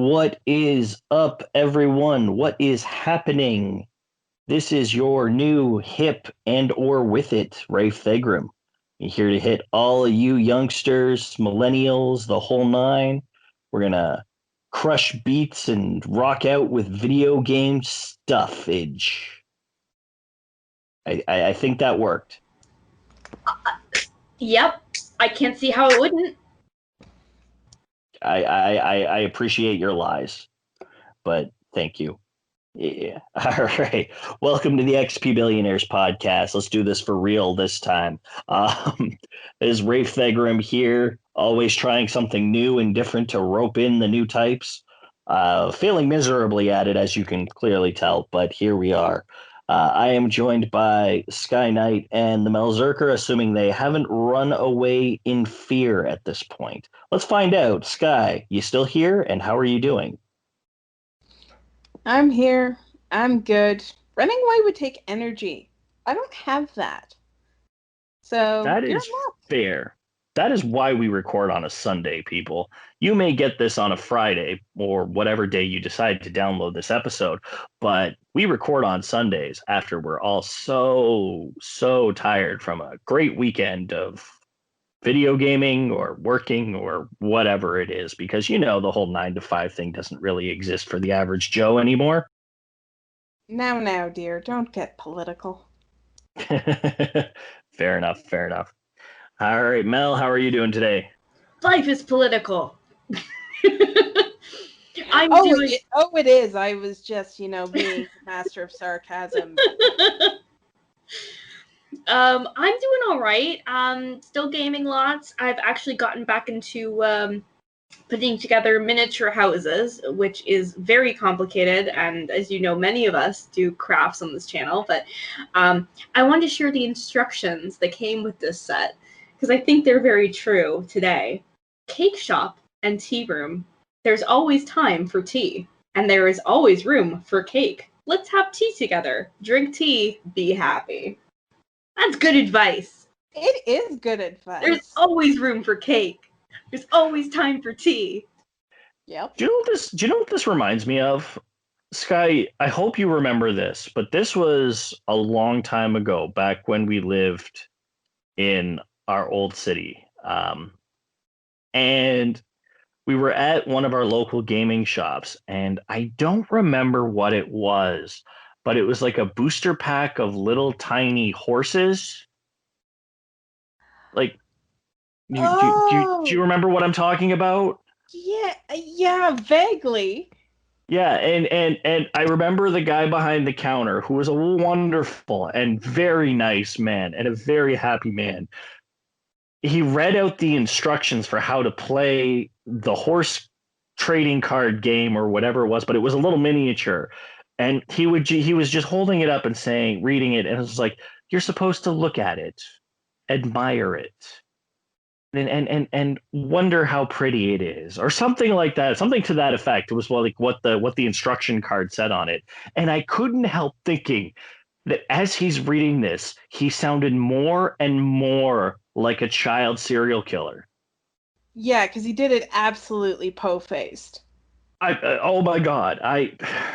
What is up, everyone? What is happening? This is your new hip and or with it, Ray Fegram. You're here to hit all of you youngsters, millennials, the whole nine. We're gonna crush beats and rock out with video game stuffage. I think that worked. Yep, I can't see how it wouldn't. I appreciate your lies, but thank you. Yeah. All right. Welcome to the XP Billionaires podcast. Let's do this for real this time. Is Rafe Fegram here, always trying something new and different to rope in the new types. Failing miserably at it, as you can clearly tell, but here we are. I am joined by Sky Knight and the Melzerker, assuming they haven't run away in fear at this point. Let's find out. Sky, you still here? And how are you doing? I'm here. I'm good. Running away would take energy. I don't have that. So that is fair. That is why we record on a Sunday, people. You may get this on a Friday or whatever day you decide to download this episode, but we record on Sundays after we're all so tired from a great weekend of video gaming or working or whatever it is, because the whole 9 to 5 thing doesn't really exist for the average Joe anymore. Now, dear, don't get political. Fair enough. All right, Mel, how are you doing today? Life is political. It is. I was just, being the master of sarcasm. I'm doing all right. Still gaming lots. I've actually gotten back into putting together miniature houses, which is very complicated. And as you know, many of us do crafts on this channel. But I wanted to share the instructions that came with this set, because I think they're very true today. Cake shop and tea room. There's always time for tea, and there is always room for cake. Let's have tea together. Drink tea, be happy. That's good advice. It is good advice. There's always room for cake. There's always time for tea. Yep. Do you know what this reminds me of? Sky, I hope you remember this, but this was a long time ago, back when we lived in our old city. And we were at one of our local gaming shops, and I don't remember what it was, but it was like a booster pack of little tiny horses. Like, do you remember what I'm talking about? Yeah, vaguely. Yeah, and I remember the guy behind the counter, who was a wonderful and very nice man and a very happy man. He read out the instructions for how to play the horse trading card game or whatever it was, but it was a little miniature. And he was just holding it up and reading it, and it was like, you're supposed to look at it, admire it, and wonder how pretty it is, or something like that, something to that effect. It was like what the instruction card said on it. And I couldn't help thinking that as he's reading this, he sounded more and more like a child serial killer. Yeah, because he did it absolutely po-faced. Oh my God, absolutely.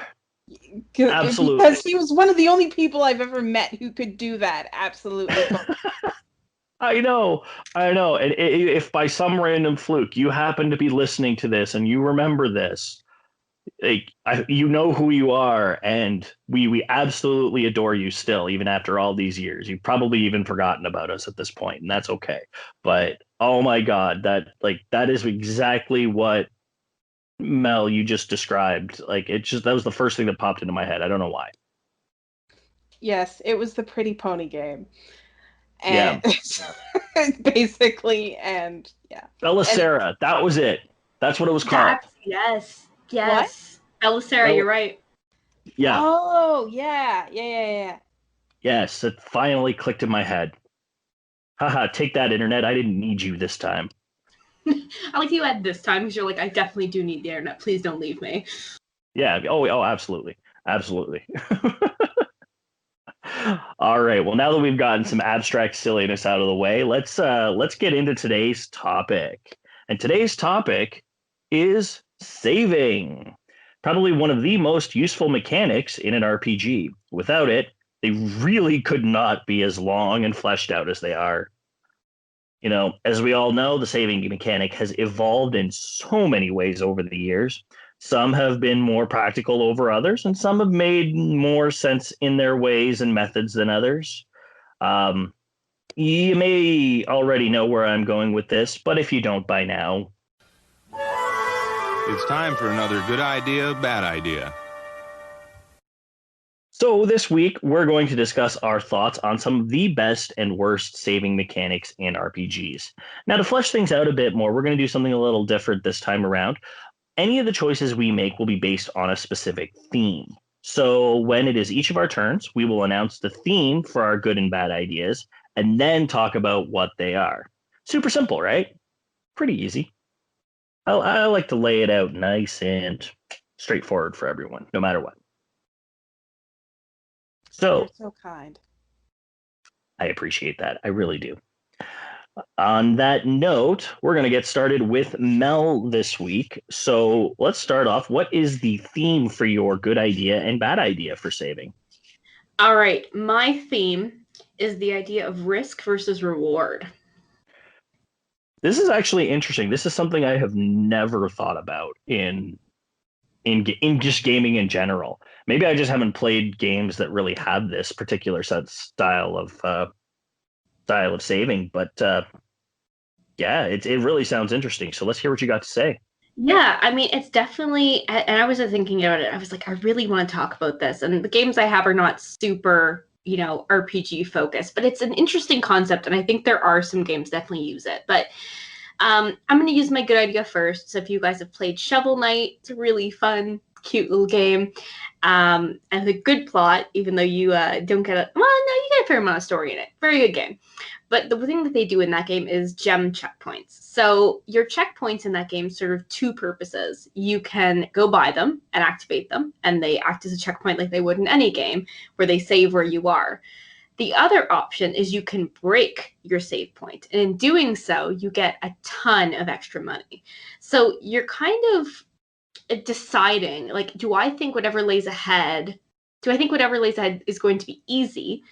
Because he was one of the only people I've ever met who could do that absolutely. I know. And if by some random fluke you happen to be listening to this and you remember this, you know who you are, and we absolutely adore you still, even after all these years. You've probably even forgotten about us at this point, and that's okay. But oh my God, that is exactly what, Mel, you just described. That was the first thing that popped into my head. I don't know why. Yes, it was the pretty pony game. And yeah. Basically, and yeah. Belisara, that was it. That's what it was called. Yes. Belisara, you're right. Yeah. Oh, yeah. Yes, it finally clicked in my head. Haha, take that, internet. I didn't need you this time. I like you at this time, because you're like, I definitely do need the internet. Please don't leave me. Yeah. Oh, absolutely. All right. Well, now that we've gotten some abstract silliness out of the way, let's get into today's topic. And today's topic is Saving. Probably one of the most useful mechanics in an RPG. Without it, they really could not be as long and fleshed out as they are. You know, as we all know, the saving mechanic has evolved in so many ways over the years. Some have been more practical over others, and some have made more sense in their ways and methods than others. Um, you may already know where I'm going with this, but if you don't by now, It's time for another good idea, bad idea. so this week, we're going to discuss our thoughts on some of the best and worst saving mechanics in RPGs. Now, to flesh things out a bit more, we're going to do something a little different this time around. Any of the choices we make will be based on a specific theme. So when it is each of our turns, we will announce the theme for our good and bad ideas, and then talk about what they are. Super simple, right? Pretty easy. I like to lay it out nice and straightforward for everyone, no matter what. So You're so kind. I appreciate that. I really do. On that note, we're going to get started with Mel this week. So let's start off. What is the theme for your good idea and bad idea for saving? All right, my theme is the idea of risk versus reward. This is actually interesting. This is something I have never thought about in just gaming in general. Maybe I just haven't played games that really have this particular style of saving, but yeah, it really sounds interesting. So let's hear what you got to say. Yeah, I mean, it's definitely, and I was just thinking about it. I was like, I really want to talk about this. And the games I have are not super, RPG focused, but it's an interesting concept. And I think there are some games definitely use it. But I'm going to use my good idea first. So if you guys have played Shovel Knight, it's a really fun, cute little game. And a good plot, even though you don't get you get a fair amount of story in it. Very good game. But the thing that they do in that game is gem checkpoints. So your checkpoints in that game serve two purposes. You can go buy them and activate them, and they act as a checkpoint like they would in any game, where they save where you are. The other option is you can break your save point, and in doing so, you get a ton of extra money. So you're kind of deciding, like, do I think whatever lays ahead is going to be easy,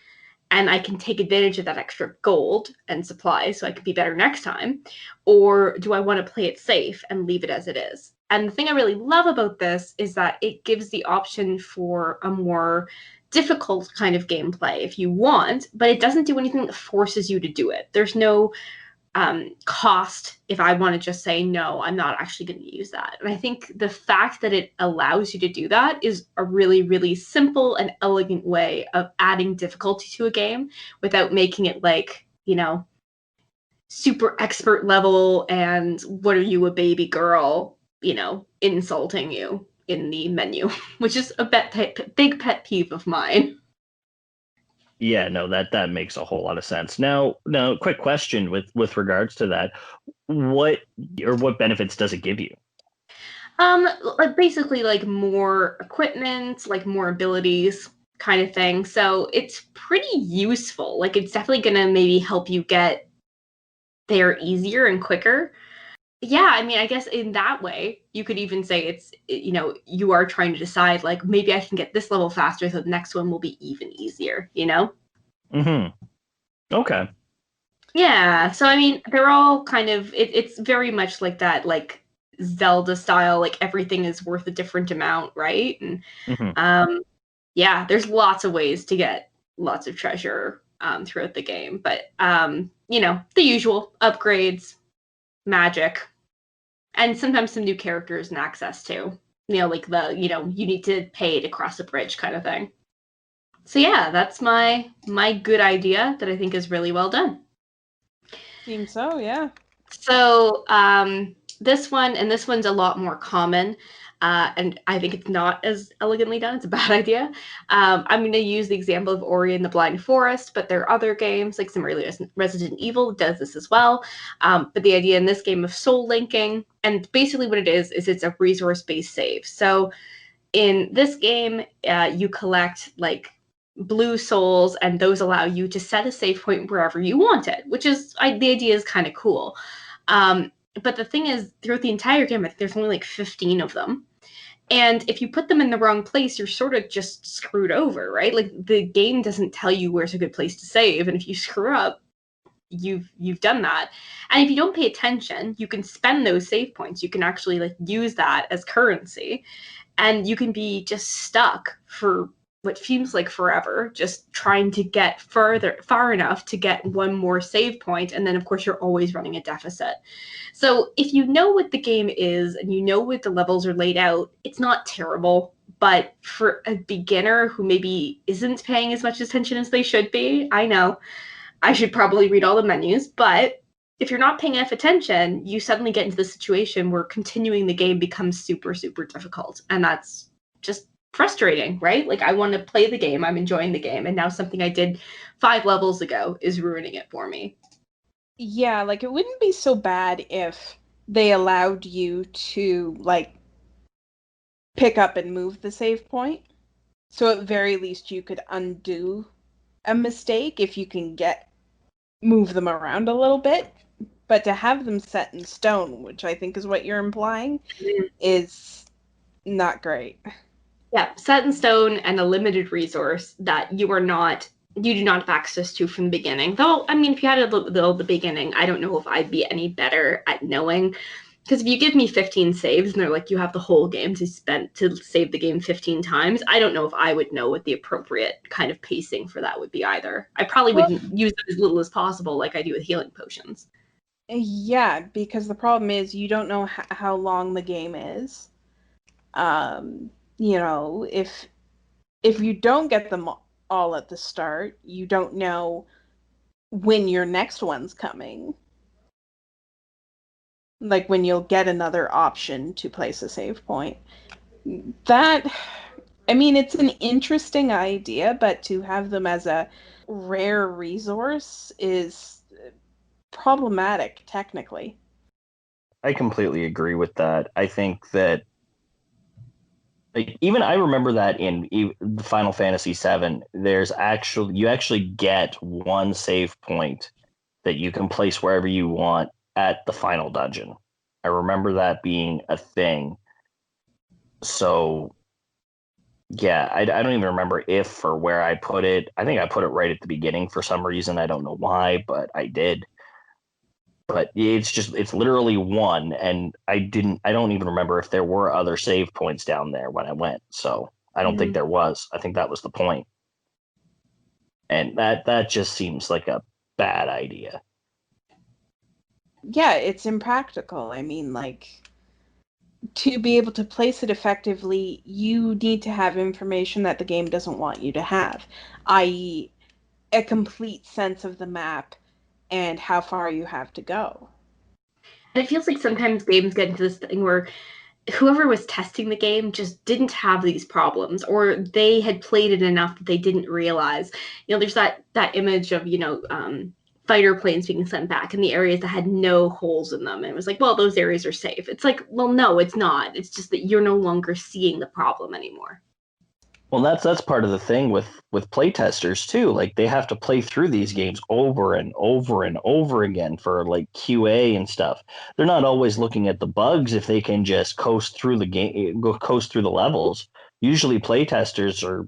and I can take advantage of that extra gold and supply so I can be better next time? Or do I want to play it safe and leave it as it is? And the thing I really love about this is that it gives the option for a more difficult kind of gameplay if you want, but it doesn't do anything that forces you to do it. There's no cost if I want to just say, no, I'm not actually going to use that. And I think the fact that it allows you to do that is a really, really simple and elegant way of adding difficulty to a game without making it like, super expert level and what are you, a baby girl, insulting you in the menu, which is a big pet peeve of mine. Yeah, no, that makes a whole lot of sense. Now, quick question with regards to that. What benefits does it give you? Like basically like more equipment, like more abilities kind of thing. So it's pretty useful. Like it's definitely gonna maybe help you get there easier and quicker. Yeah, I mean, I guess in that way, you could even say it's, you are trying to decide, like, maybe I can get this level faster, so the next one will be even easier, Mm-hmm. Okay. Yeah, so I mean, they're all kind of, it's very much like that, like, Zelda style, like, everything is worth a different amount, right? And, Mm-hmm. yeah, there's lots of ways to get lots of treasure throughout the game, but, the usual upgrades, magic, and sometimes some new characters and access too. Like you need to pay to cross a bridge kind of thing. So yeah, that's my good idea that I think is really well done. Seems so, yeah. So this one's a lot more common. And I think it's not as elegantly done. It's a bad idea. I'm going to use the example of Ori and the Blind Forest, but there are other games, like some early Resident Evil does this as well. But the idea in this game of soul linking, and basically what it is it's a resource-based save. So in this game, you collect like blue souls, and those allow you to set a save point wherever you want it, which is the idea is kind of cool. But the thing is, throughout the entire game, I think there's only like 15 of them. And if you put them in the wrong place, you're sort of just screwed over, right? Like the game doesn't tell you where's a good place to save, and if you screw up, you've done that. And if you don't pay attention, you can spend those save points. You can actually like use that as currency, and you can be just stuck for what seems like forever, just trying to get far enough to get one more save point, and then of course you're always running a deficit. So if you know what the game is and you know what the levels are laid out, it's not terrible. But for a beginner who maybe isn't paying as much attention as they should be, I know I should probably read all the menus, but if you're not paying enough attention, you suddenly get into the situation where continuing the game becomes super, super difficult. And that's just frustrating, right? Like, I want to play the game, I'm enjoying the game, and now something I did 5 levels ago is ruining it for me. Yeah, like, it wouldn't be so bad if they allowed you to, like, pick up and move the save point. So at very least you could undo a mistake if you can move them around a little bit. But to have them set in stone, which I think is what you're implying, is not great. Yeah, set in stone and a limited resource that you do not have access to from the beginning. Though, I mean, if you had it at the beginning, I don't know if I'd be any better at knowing. Because if you give me 15 saves and they're like, you have the whole game to save the game 15 times, I don't know if I would know what the appropriate kind of pacing for that would be either. I probably wouldn't use it as little as possible like I do with healing potions. Yeah, because the problem is you don't know how long the game is. You know, if you don't get them all at the start, you don't know when your next one's coming. Like when you'll get another option to place a save point. That, I mean, it's an interesting idea, but to have them as a rare resource is problematic, technically. I completely agree with that. I think that, like, even I remember that in Final Fantasy VII, you actually get one save point that you can place wherever you want at the final dungeon. I remember that being a thing. So, yeah, I don't even remember if or where I put it. I think I put it right at the beginning for some reason. I don't know why, but I did. But it's literally one, and I don't even remember if there were other save points down there when I went. So I don't think there was. I think that was the point. And that just seems like a bad idea. Yeah, it's impractical. I mean, like, to be able to place it effectively, you need to have information that the game doesn't want you to have, i.e., a complete sense of the map and how far you have to go. And it feels like sometimes games get into this thing where whoever was testing the game just didn't have these problems, or they had played it enough that they didn't realize. You know, there's that image of, fighter planes being sent back in the areas that had no holes in them. And it was like, well, those areas are safe. It's like, well, no, it's not. It's just that you're no longer seeing the problem anymore. Well, that's part of the thing with playtesters too. Like, they have to play through these games over and over and over again for like QA and stuff. They're not always looking at the bugs if they can just coast through the levels. Usually playtesters are,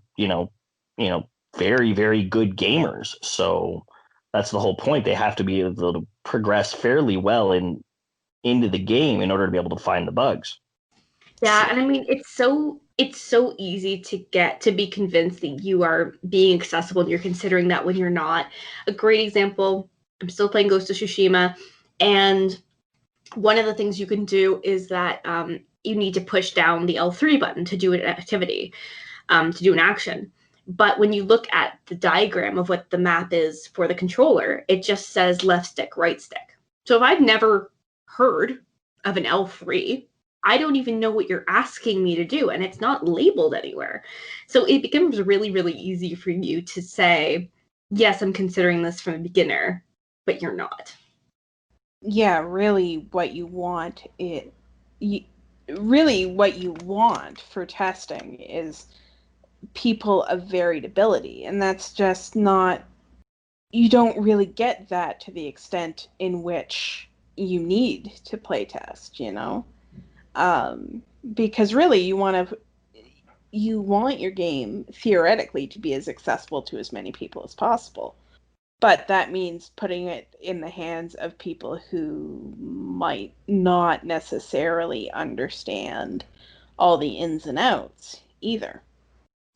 very, very good gamers. So that's the whole point. They have to be able to progress fairly well into the game in order to be able to find the bugs. Yeah, and I mean, it's so easy to be convinced that you are being accessible and you're considering that when you're not. A great example, I'm still playing Ghost of Tsushima, and one of the things you can do is that you need to push down the L3 button to do an activity, to do an action. But when you look at the diagram of what the map is for the controller, it just says left stick, right stick. So if I've never heard of an L3, I don't even know what you're asking me to do, and it's not labeled anywhere. So it becomes really, really easy for you to say, yes, I'm considering this from a beginner, but you're not. Yeah, really what you want for testing is people of varied ability, and that's just not, you don't really get that to the extent in which you need to play test, because really you want your game theoretically to be as accessible to as many people as possible. But that means putting it in the hands of people who might not necessarily understand all the ins and outs either.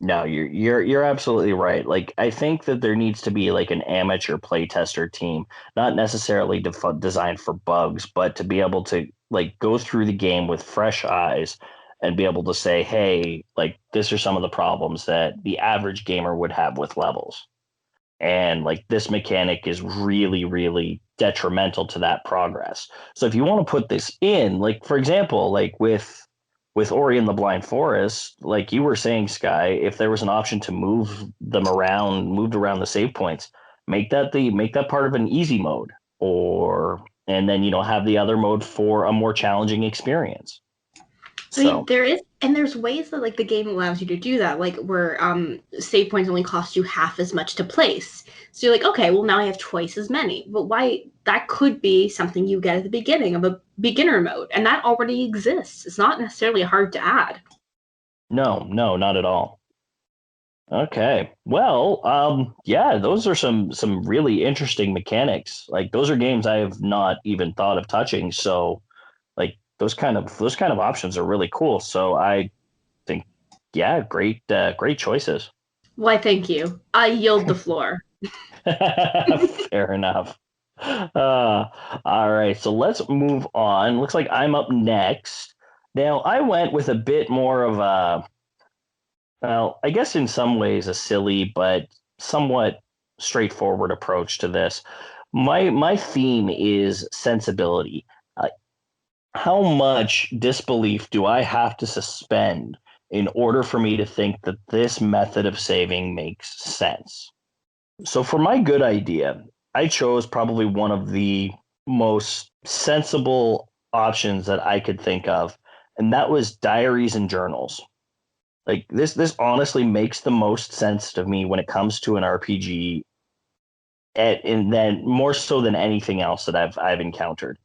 No, you're absolutely right. Like, I think that there needs to be like an amateur playtester team, not necessarily designed for bugs, but to be able to like go through the game with fresh eyes and be able to say, hey, like these are some of the problems that the average gamer would have with levels. And like this mechanic is really, really detrimental to that progress. So if you want to put this in, like for example, like with Ori and the Blind Forest, like you were saying, Sky, if there was an option to moved around the save points, make that part of an easy mode, or and then have the other mode for a more challenging experience. I mean, there's ways that like the game allows you to do that, like where save points only cost you half as much to place. So you're like, okay, well now I have twice as many. But why that could be something you get at the beginning of a beginner mode, and that already exists. It's not necessarily hard to add. No, not at all. Okay. Well, yeah, those are some really interesting mechanics. Like those are games I have not even thought of touching. So like those kind of options are really cool. So I think, yeah, great choices. Why, thank you. I yield the floor. Fair enough. All right, so let's move on. Looks like I'm up next. Now, I went with a bit more of a, well, I guess in some ways a silly but somewhat straightforward approach to this. My theme is sensibility. How much disbelief do I have to suspend in order for me to think that this method of saving makes sense? So for my good idea, I chose probably one of the most sensible options that I could think of, and that was diaries and journals. Like this honestly makes the most sense to me when it comes to an RPG, and then more so than anything else that I've encountered.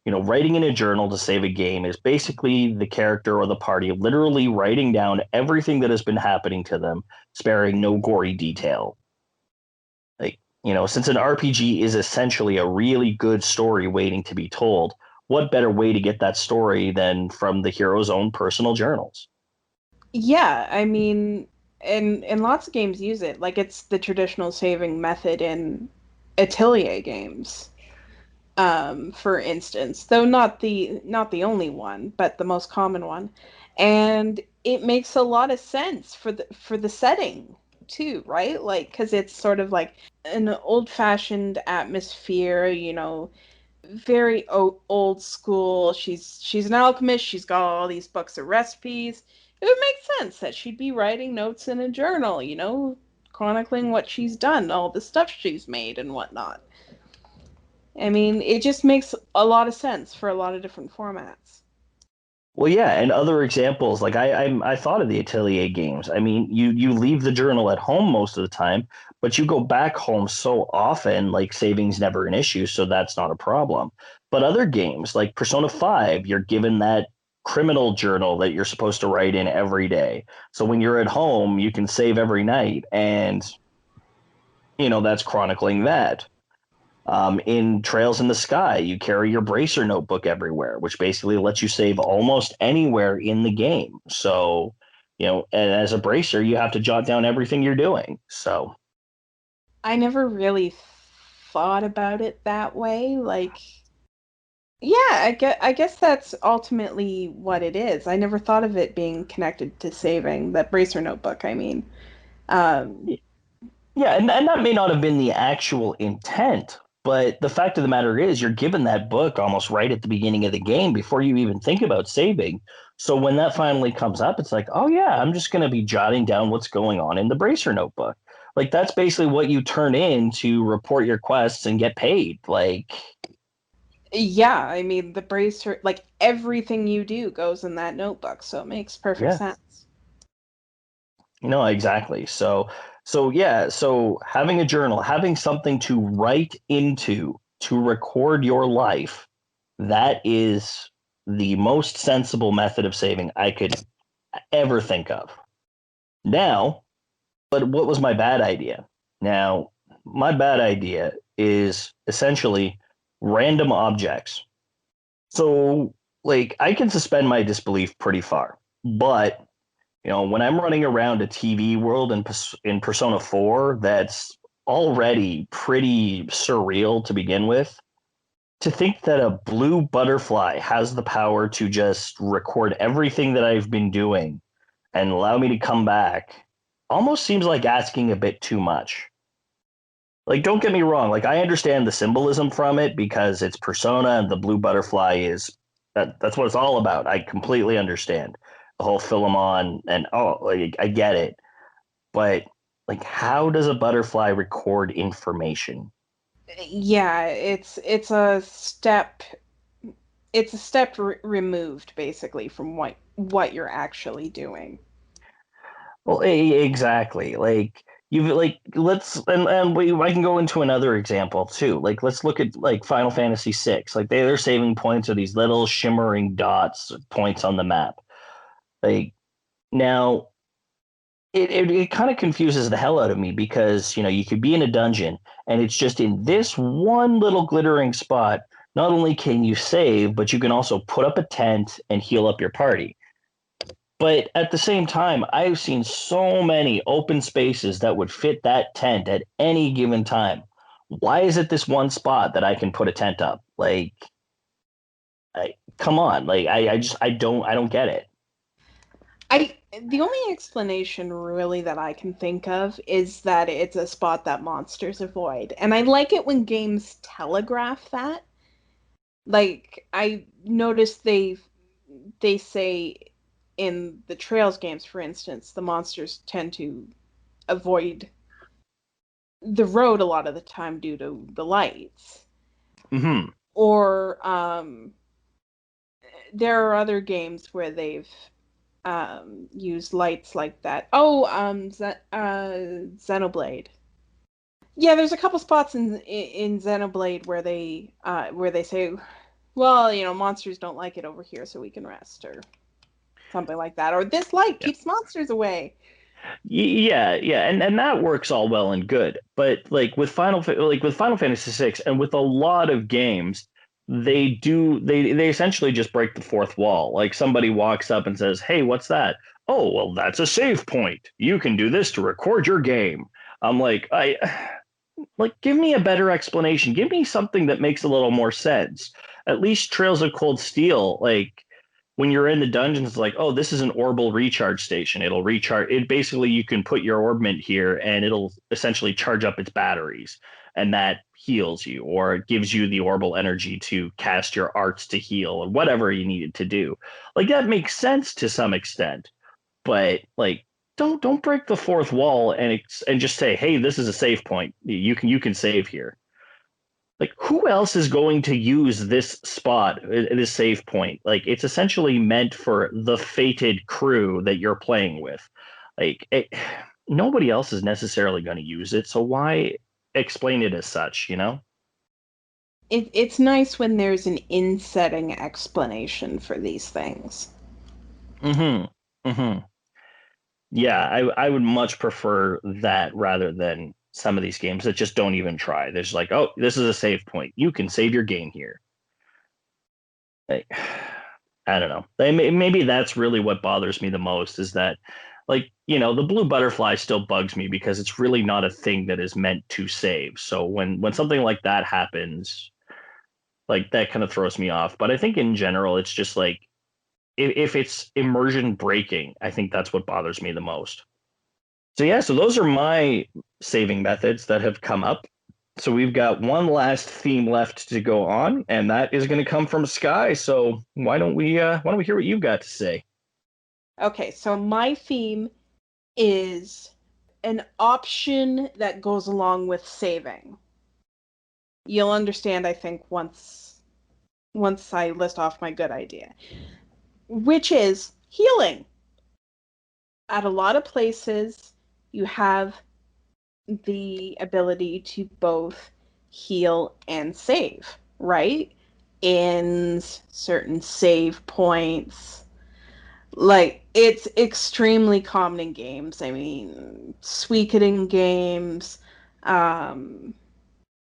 Writing in a journal to save a game is basically the character or the party literally writing down everything that has been happening to them, sparing no gory detail. Like, since an RPG is essentially a really good story waiting to be told, what better way to get that story than from the hero's own personal journals? Yeah, I mean, and lots of games use it. Like it's the traditional saving method in Atelier games, for instance, though not the only one, but the most common one. And it makes a lot of sense for the setting too, right? Like, because it's sort of like an old-fashioned atmosphere, very old school. She's an alchemist. She's got all these books of recipes. It would make sense that she'd be writing notes in a journal, chronicling what she's done, all the stuff she's made and whatnot. I mean, it just makes a lot of sense for a lot of different formats. Well, yeah, and other examples like I thought of the Atelier games. I mean, you leave the journal at home most of the time, but you go back home so often, like saving's never an issue, so that's not a problem. But other games like Persona 5, you're given that criminal journal that you're supposed to write in every day. So when you're at home, you can save every night, and that's chronicling that. In Trails in the Sky, you carry your Bracer notebook everywhere, which basically lets you save almost anywhere in the game. So, and as a Bracer, you have to jot down everything you're doing. So, I never really thought about it that way. Like, yeah, I guess that's ultimately what it is. I never thought of it being connected to saving, that Bracer notebook, I mean. Um, yeah, and that may not have been the actual intent, but the fact of the matter is, you're given that book almost right at the beginning of the game before you even think about saving. So when that finally comes up, it's like, oh yeah, I'm just going to be jotting down what's going on in the Bracer notebook. Like that's basically what you turn in to report your quests and get paid. Like, yeah, I mean, the Bracer, like everything you do goes in that notebook, so it makes perfect yeah, sense. exactly. So yeah, so having a journal, having something to write into to record your life, that is the most sensible method of saving I could ever think of. Now, but what was my bad idea? Now, my bad idea is essentially random objects. So, like, I can suspend my disbelief pretty far, but when I'm running around a TV world in Persona 4, that's already pretty surreal to begin with. To think that a blue butterfly has the power to just record everything that I've been doing and allow me to come back almost seems like asking a bit too much. Like, don't get me wrong, like I understand the symbolism from it because it's Persona and the blue butterfly is that's what it's all about. I completely understand the whole Philemon and like, I get it. But like how does a butterfly record information? Yeah, it's a step removed basically from what you're actually doing. Well, exactly. Like you've like let's and I can go into another example too. Like let's look at like Final Fantasy VI. Like their saving points are these little shimmering dots points on the map. Like now it kind of confuses the hell out of me because you could be in a dungeon and it's just in this one little glittering spot. Not only can you save, but you can also put up a tent and heal up your party. But at the same time, I've seen so many open spaces that would fit that tent at any given time. Why is it this one spot that I can put a tent up? Like, come on, like I don't get it. The only explanation really that I can think of is that it's a spot that monsters avoid. And I like it when games telegraph that. Like I noticed they say in the Trails games, for instance, the monsters tend to avoid the road a lot of the time due to the lights. Mm-hmm. Or there are other games where they've used lights like that. Oh, Xenoblade. Yeah, there's a couple spots in Xenoblade where they say, well, monsters don't like it over here, so we can rest, or something like that. Or this light Yeah. keeps monsters away. Yeah, and that works all well and good. But like with Final Fantasy VI and with a lot of games, they essentially just break the fourth wall. Like somebody walks up and says, "Hey, what's that?" "Oh, well, that's a save point. You can do this to record your game." I'm like, I like give me a better explanation. Give me something that makes a little more sense. At least Trails of Cold Steel, like when you're in the dungeons, it's like, oh, this is an orbal recharge station. It'll recharge it. Basically, you can put your orbment here and it'll essentially charge up its batteries, and that heals you, or it gives you the orbal energy to cast your arts to heal, or whatever you needed to do. Like that makes sense to some extent, but like don't break the fourth wall and just say, hey, this is a save point. You can save here. Like who else is going to use this spot, this save point? Like it's essentially meant for the fated crew that you're playing with. Like nobody else is necessarily going to use it, so why explain it as such? It's nice when there's an in-setting explanation for these things. Mm-hmm. Mm-hmm. Yeah, I would much prefer that rather than some of these games that just don't even try. There's like, oh, this is a save point. You can save your game here. Like, I don't know. Maybe that's really what bothers me the most is that, like, the blue butterfly still bugs me because it's really not a thing that is meant to save. So when something like that happens, like that kind of throws me off. But I think in general, it's just like if it's immersion breaking, I think that's what bothers me the most. So yeah, so those are my saving methods that have come up. So we've got one last theme left to go on, and that is going to come from Sky. So why don't we hear what you've got to say? Okay, so my theme is an option that goes along with saving. You'll understand, I think, once I list off my good idea, which is healing. At a lot of places, you have the ability to both heal and save, right? ends, certain save points. Like, it's extremely common in games. I mean, Suikoden games. Um,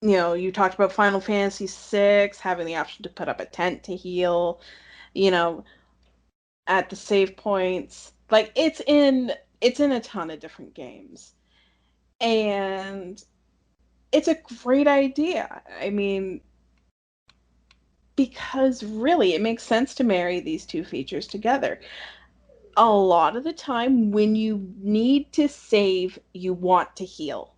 you talked about Final Fantasy VI, having the option to put up a tent to heal, you know, at the save points. Like, it's in a ton of different games. And it's a great idea. I mean, because really it makes sense to marry these two features together. A lot of the time when you need to save, you want to heal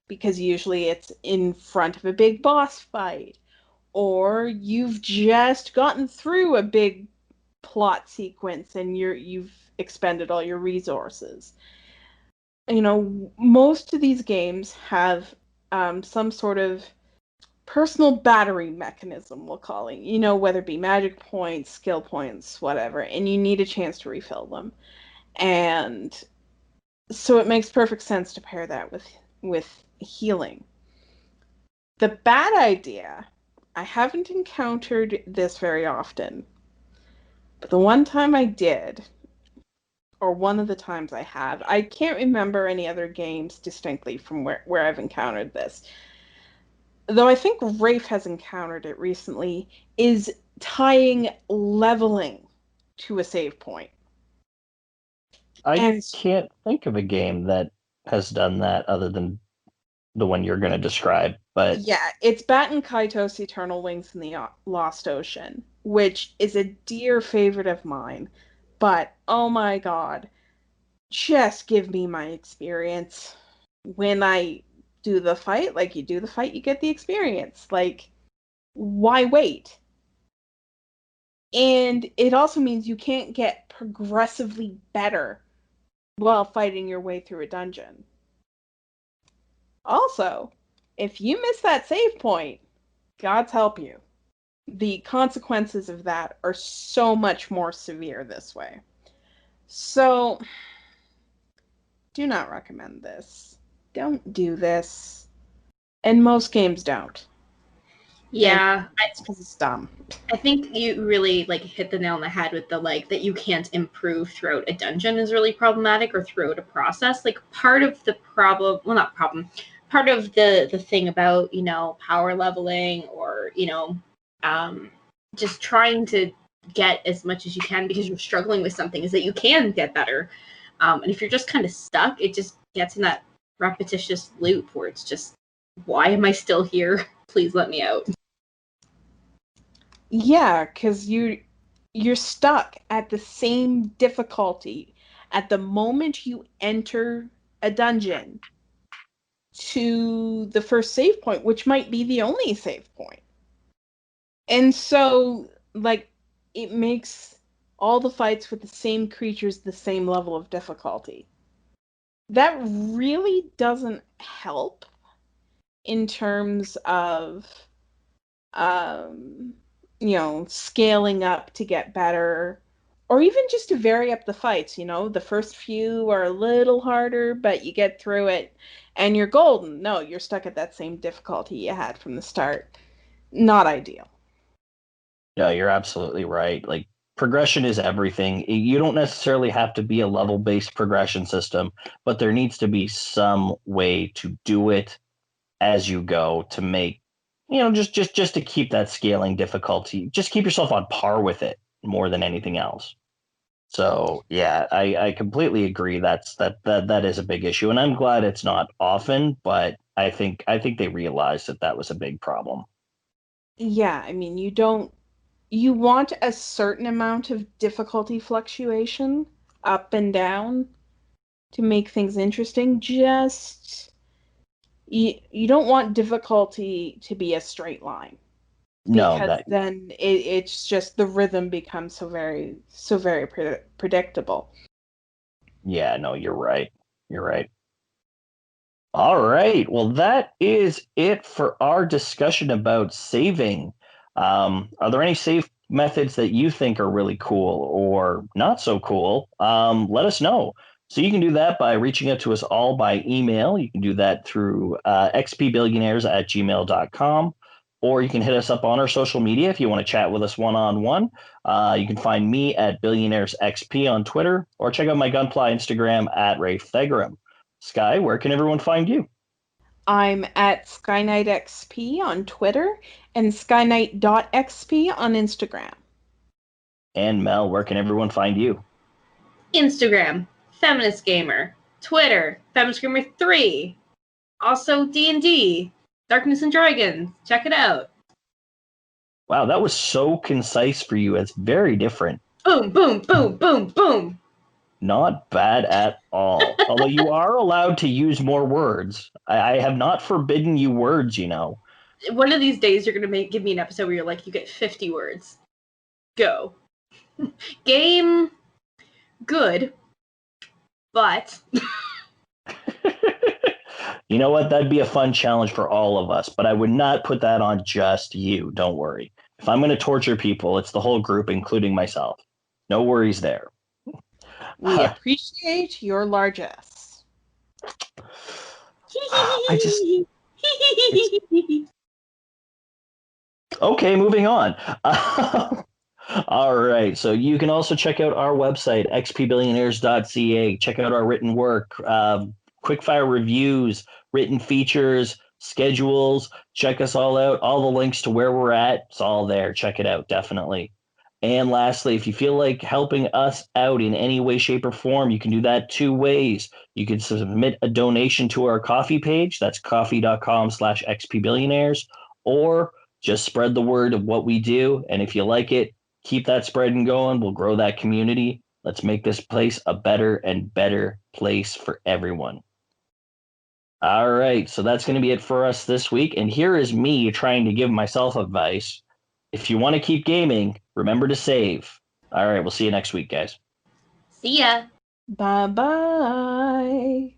because usually it's in front of a big boss fight or you've just gotten through a big plot sequence and you've expended all your resources. Most of these games have some sort of personal battery mechanism, we'll call it, whether it be magic points, skill points, whatever, and you need a chance to refill them. And so it makes perfect sense to pair that with healing. The bad idea, I haven't encountered this very often, but the one time I did, or one of the times I have, I can't remember any other games distinctly from where I've encountered this, though I think Rafe has encountered it recently, is tying leveling to a save point. I And can't think of a game that has done that other than the one you're going to describe. But yeah, it's Baten Kaitos Eternal Wings in the Lost Ocean, which is a dear favorite of mine. But oh my god, just give me my experience. When I do the fight, like you do the fight, you get the experience. Like, why wait? And it also means you can't get progressively better while fighting your way through a dungeon. Also, if you miss that save point, God's help you. The consequences of that are so much more severe this way. So, do not recommend this. Don't do this. And most games don't. Yeah, it's because it's dumb. I think you really hit the nail on the head with the that you can't improve throughout a dungeon is really problematic, or throughout a process. Part of the problem, well, not problem, part of the thing about power leveling, or just trying to get as much as you can because you're struggling with something, is that you can get better. And if you're just kind of stuck, it just gets in that repetitious loop where it's just, why am I still here? Please let me out. Yeah, because you're stuck at the same difficulty at the moment you enter a dungeon to the first save point, which might be the only save point. And so, it makes all the fights with the same creatures the same level of difficulty. That really doesn't help in terms of scaling up to get better, or even just to vary up the fights. The first few are a little harder, but you get through it and you're golden. No, you're stuck at that same difficulty you had from the start. Not ideal. no, you're absolutely right. Progression is everything. You don't necessarily have to be a level-based progression system, but there needs to be some way to do it as you go to make, just to keep that scaling difficulty, just keep yourself on par with it more than anything else. So yeah, I completely agree. That is a big issue, and I'm glad it's not often, but I think they realized that was a big problem. Yeah, I mean, you want a certain amount of difficulty fluctuation up and down to make things interesting. Just you don't want difficulty to be a straight line, No, because then it's just the rhythm becomes so very predictable. yeah, no, you're right. You're right. All right. Well, that is it for our discussion about saving. Are there any save methods that you think are really cool or not so cool? Let us know. So you can do that by reaching out to us all by email. You can do that through xpbillionaires@gmail.com, or you can hit us up on our social media if you want to chat with us one-on-one. You can find me at Billionaires XP on Twitter, or check out my Gunpla Instagram at Rafe Thegram. Sky, where can everyone find you? I'm at SkyKnightXP on Twitter and SkyKnight.xp on Instagram. And Mel, where can everyone find you? Instagram, Feminist Gamer. Twitter, Feminist Gamer 3. Also D&D, Darkness and Dragons. Check it out. Wow, that was so concise for you. It's very different. Boom, boom, boom, boom, boom. Not bad at all. Although you are allowed to use more words. I have not forbidden you words, you know. One of these days, you're going to give me an episode where you're like, you get 50 words. Go. Game, good, but... You know what? That'd be a fun challenge for all of us, but I would not put that on just you. Don't worry. If I'm going to torture people, it's the whole group, including myself. No worries there. We appreciate your largesse. Okay, moving on. All right. So you can also check out our website, xpbillionaires.ca. Check out our written work, quickfire reviews, written features, schedules. Check us all out. All the links to where we're at, it's all there. Check it out, definitely. And lastly, if you feel like helping us out in any way, shape, or form, you can do that two ways. You can submit a donation to our coffee page. That's coffee.com/xpbillionaires. Or just spread the word of what we do. And if you like it, keep that spreading going. We'll grow that community. Let's make this place a better and better place for everyone. All right. So that's going to be it for us this week. And here is me trying to give myself advice. If you want to keep gaming, remember to save. All right. We'll see you next week, guys. See ya. Bye-bye.